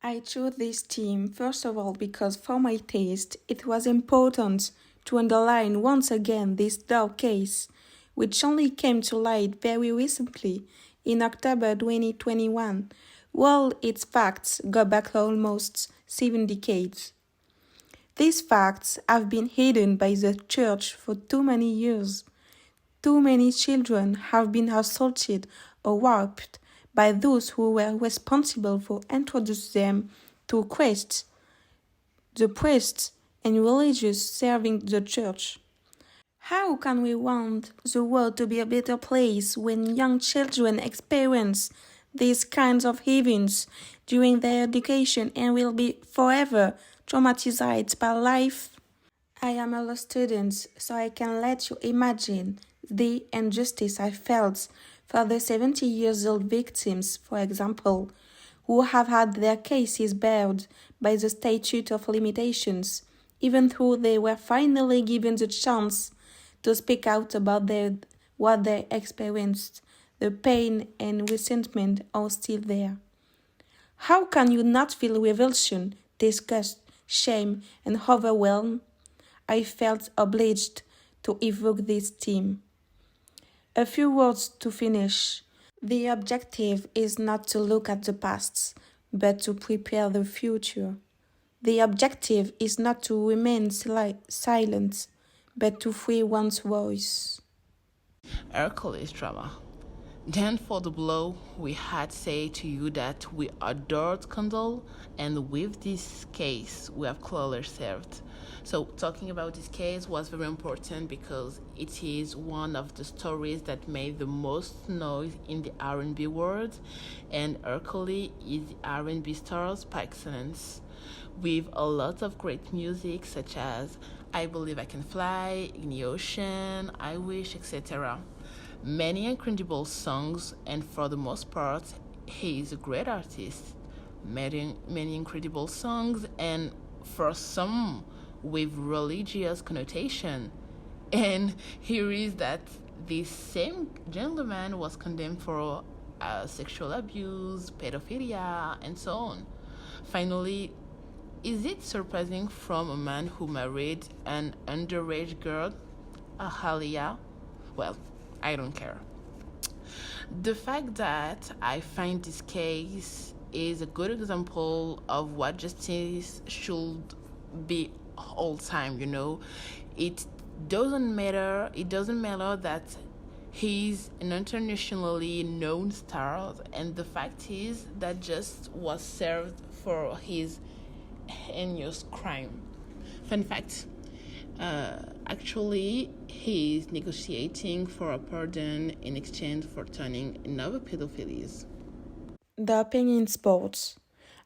I chose this theme first of all because for my taste it was important to underline once again this dark case, which only came to light very recently in October 2021, while its facts go back almost 7 decades. These facts have been hidden by the church for too many years. Too many children have been assaulted or raped by those who were responsible for introducing them to Christ, the priests and religious serving the church. How can we want the world to be a better place when young children experience these kinds of events during their education and will be forever traumatized by life? I am a law student, so I can let you imagine the injustice I felt for the 70 years old victims, for example, who have had their cases barred by the statute of limitations, even though they were finally given the chance to speak out about what they experienced. The pain and resentment are still there. How can you not feel revulsion, disgust, shame, and overwhelm? I felt obliged to evoke this theme. A few words to finish. The objective is not to look at the past, but to prepare the future. The objective is not to remain silent, but to free one's voice. Hercules drama. Then for the blow, we had say to you that we adored Condol, and with this case, we have clearly served. So talking about this case was very important because it is one of the stories that made the most noise in the R&B world, and Hercules is the R&B stars par excellence, with a lot of great music such as I Believe I Can Fly, In the Ocean, I Wish, etc. Many incredible songs, and for the most part, he is a great artist. Many incredible songs, and for some with religious connotation. And here is that this same gentleman was condemned for sexual abuse, pedophilia, and so on. Finally, is it surprising from a man who married an underage girl, Ahalia? Well, I don't care. The fact that I find this case is a good example of what justice should be all time, It doesn't matter that he's an internationally known star, and the fact is that just was served for his heinous crime. Fun fact. Actually, he is negotiating for a pardon in exchange for turning another pedophiles. The opinion sports.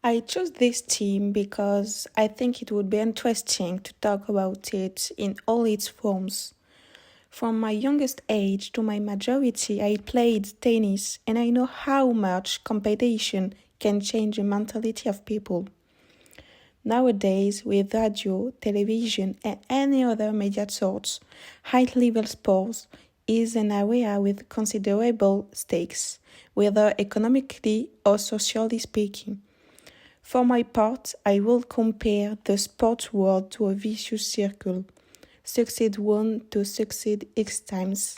I chose this team because I think it would be interesting to talk about it in all its forms. From my youngest age to my majority, I played tennis and I know how much competition can change the mentality of people. Nowadays, with radio, television, and any other media source, high-level sports is an area with considerable stakes, whether economically or socially speaking. For my part, I will compare the sports world to a vicious circle. Succeed one to succeed X times.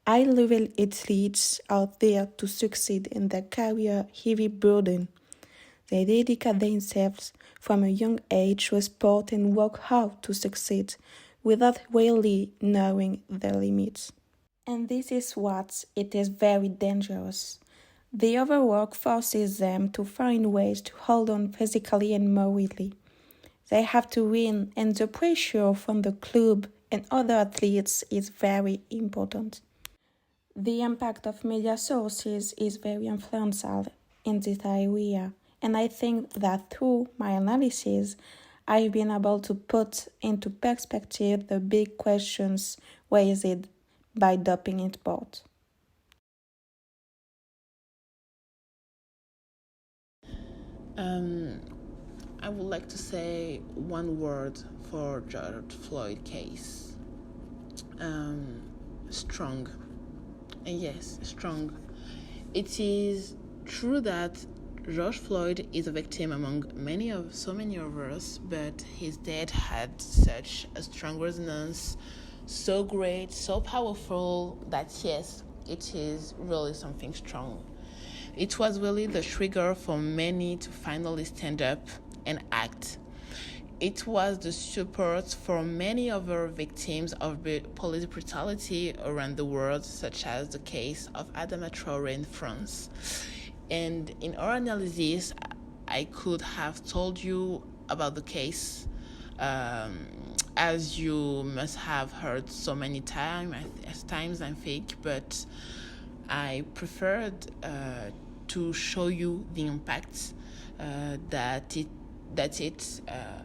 High-level athletes are there to succeed in their career heavy burden. They dedicate themselves from a young age to a sport and work hard to succeed without really knowing their limits. And this is what it is very dangerous. The overwork forces them to find ways to hold on physically and morally. They have to win, and the pressure from the club and other athletes is very important. The impact of media sources is very influential in this area, and I think that through my analysis, I've been able to put into perspective the big questions raised by doping in sport. I would like to say one word for George Floyd case. Strong. And yes, strong. It is true that George Floyd is a victim among so many others, but his death had such a strong resonance, so great, so powerful that yes, it is really something strong. It was really the trigger for many to finally stand up and act. It was the support for many other victims of police brutality around the world, such as the case of Adama Traoré in France. And in our analysis, I could have told you about the case, as you must have heard so many times, I think, but I preferred to show you the impact that it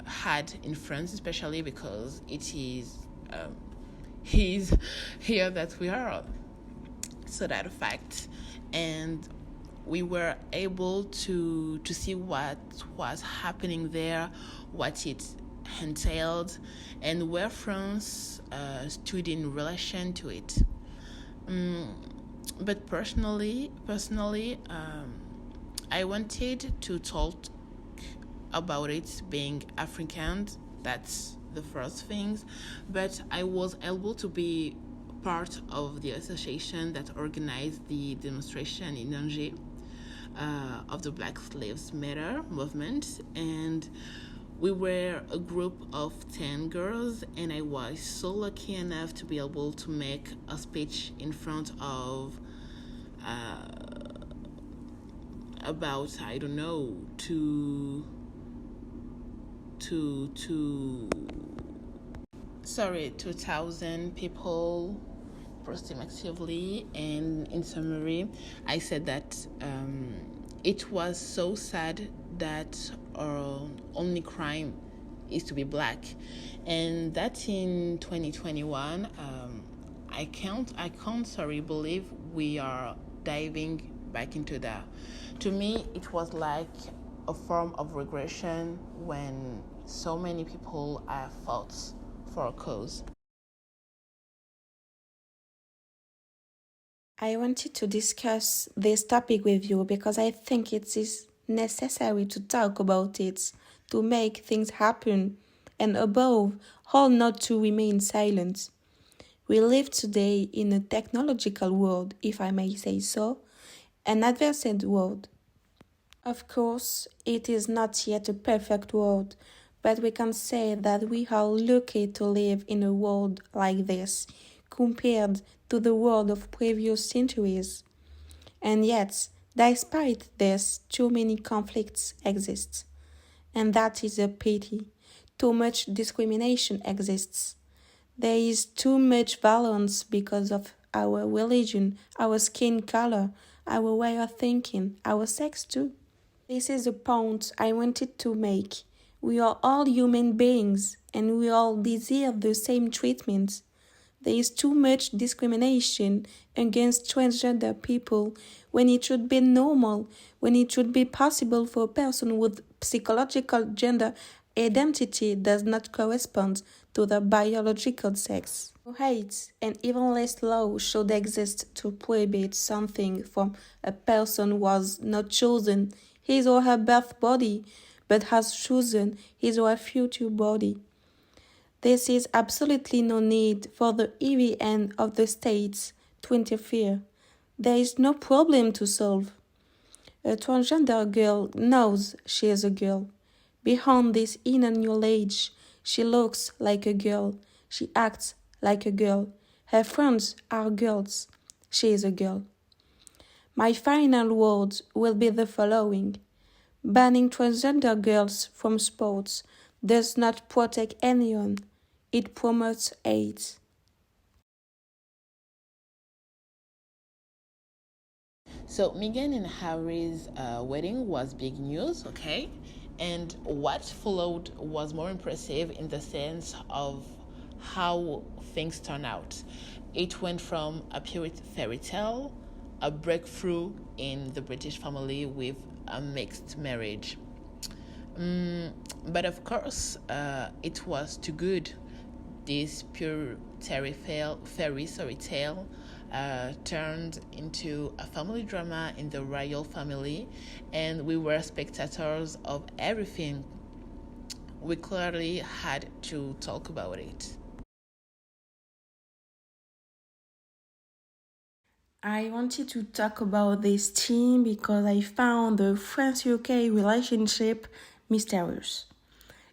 had in France, especially because it is he's here that we are. So that a fact, and we were able to see what was happening there, what it entailed, and where France stood in relation to it. But personally, I wanted to talk about it being African. That's the first things, but I was able to be part of the association that organized the demonstration in Angers of the Black Lives Matter movement, and we were a group of 10 girls, and I was so lucky enough to be able to make a speech in front of about, I don't know, to 2,000 people approximately. And in summary, I said that it was so sad that our only crime is to be black, and that in 2021 I can't believe we are diving back into that. To me, it was like a form of regression when so many people have fought for a cause. I wanted to discuss this topic with you because I think it is necessary to talk about it, to make things happen, and above all, not to remain silent. We live today in a technological world, if I may say so, an advanced world. Of course, it is not yet a perfect world, but we can say that we are lucky to live in a world like this, compared to the world of previous centuries. And yet, despite this, too many conflicts exist. And that is a pity. Too much discrimination exists. There is too much violence because of our religion, our skin color, our way of thinking, our sex too. This is a point I wanted to make. We are all human beings and we all deserve the same treatment. There is too much discrimination against transgender people when it should be normal, when it should be possible for a person with psychological gender identity does not correspond to their biological sex. Hate and even less law should exist to prohibit something from a person who was not chosen his or her birth body, but has chosen his or her future body. There is absolutely no need for the heavy end of the states to interfere. There is no problem to solve. A transgender girl knows she is a girl. Beyond this inner knowledge, she looks like a girl. She acts like a girl. Her friends are girls. She is a girl. My final words will be the following. Banning transgender girls from sports does not protect anyone. It promotes hate. So Meghan and Harry's wedding was big news, okay? And what followed was more impressive in the sense of how things turned out. It went from a pure fairy tale, a breakthrough in the British family with a mixed marriage. But of course, it was too good. This pure fairy tale turned into a family drama in the royal family, and we were spectators of everything. We clearly had to talk about it. I wanted to talk about this team because I found the France UK relationship mysterious.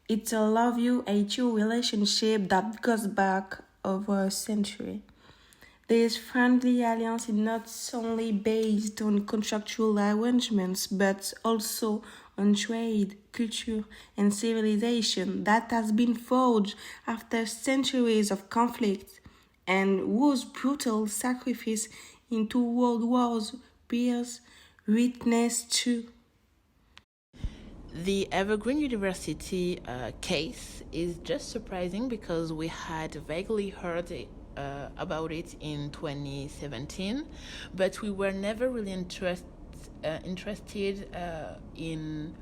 It's a love you hate you relationship that goes back over a century. This friendly alliance is not only based on contractual arrangements but also on trade, culture, and civilization that has been forged after centuries of conflict and whose brutal sacrifice in two world wars bears witness to. The Evergreen University case is just surprising because we had vaguely heard about it in 2017, but we were never really interested in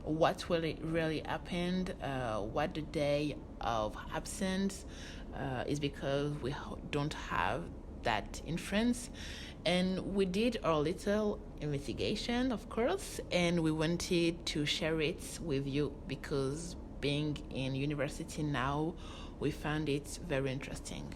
what really happened. What the day of absence is because we don't have that inference. And we did our little investigation, of course, and we wanted to share it with you because being in university now, we found it very interesting.